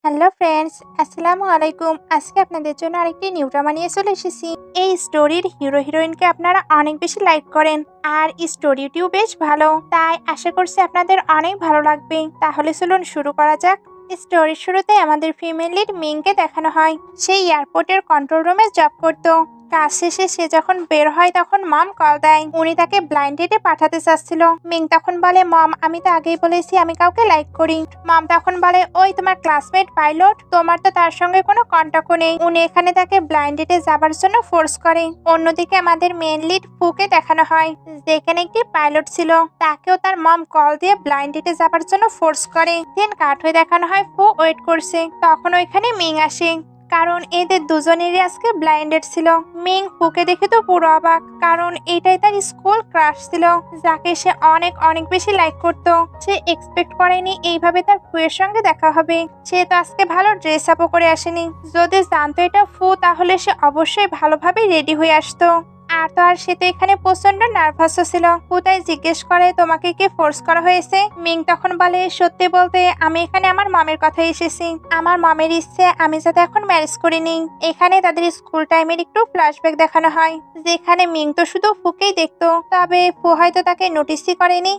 Hello friends, আসসালামু আলাইকুম। আজকে আপনাদের জন্য আরেকটি নিউ ড্রামা নিয়ে চলে এসেছি। এই স্টোরির হিরো হিরোইনকে আপনারা অনেক বেশি লাইক করেন আর স্টোরিটিও বেশ ভালো, তাই আশা করছি আপনাদের অনেক ভালো লাগবে। তাহলে চলুন শুরু করা যাক। স্টোরির শুরুতে আমাদের ফিমেল লিড মিংকে দেখানো হয়। সে এয়ারপোর্টের কন্ট্রোল রুমে জব করতো। কাজ শেষে সে যখন বের হয় তখন মম কল দেয়, উনি তাকে ব্লাইন্ড ডেটে পাঠাতে চাচ্ছিল। মিং তখন বলে, মম আমি তো আগেই বলেছি আমি কাউকে লাইক করি। মম তখন বলে, ওই তোমার ক্লাসমেট পাইলট, তোমার তো তার সঙ্গে কোনো কন্টাক্টও নেই। উনি এখানে তাকে ব্লাইন্ড ডেটে যাবার জন্য ফোর্স করে। অন্যদিকে আমাদের মেন লিড ফুকে দেখানো হয়, যেখানে একটি পাইলট ছিল, তাকেও তার মম কল দিয়ে ব্লাইন্ড ডেটে যাবার জন্য ফোর্স করে। দেন কাট হয়ে দেখানো হয় ফু ওয়েট করছে। তখন ওইখানে মিং আসে, কারণ এদের দুজনেরই আজকে ব্লাইন্ডেড ছিল। মিং ফুকে দেখে তো পুরো অবাক, কারণ এটাই তার স্কুল ক্রাশ ছিল, যাকে সে অনেক অনেক বেশি লাইক করত। সে এক্সপেক্ট করেনি এইভাবে তার ফুয়ের সঙ্গে দেখা হবে। সে তো আজকে ভালো ড্রেস আপও করে আসেনি। যদি জানতো এটা ফু, তাহলে সে অবশ্যই ভালোভাবে রেডি হয়ে আসতো। আর তো আর সে তো এখানে প্রচন্ড নার্ভাসও ছিল। পুতাই জিজ্ঞেস করে, তোমাকে কি ফোর্স করা হয়েছে? মিং তখন বলে, সত্যি বলতে আমি এখানে আমার মামের কথাই এসেছি। আমার মামের ইচ্ছে আমি যাতে এখন ম্যারেজ করে নিই। এখানে তাদের স্কুল টাইমের একটু ফ্ল্যাশব্যাক দেখানো হয়, যেখানে মিং তো শুধু ফুকেই দেখতো, তবে ফু হয়তো তাকে নোটিসই করেনি।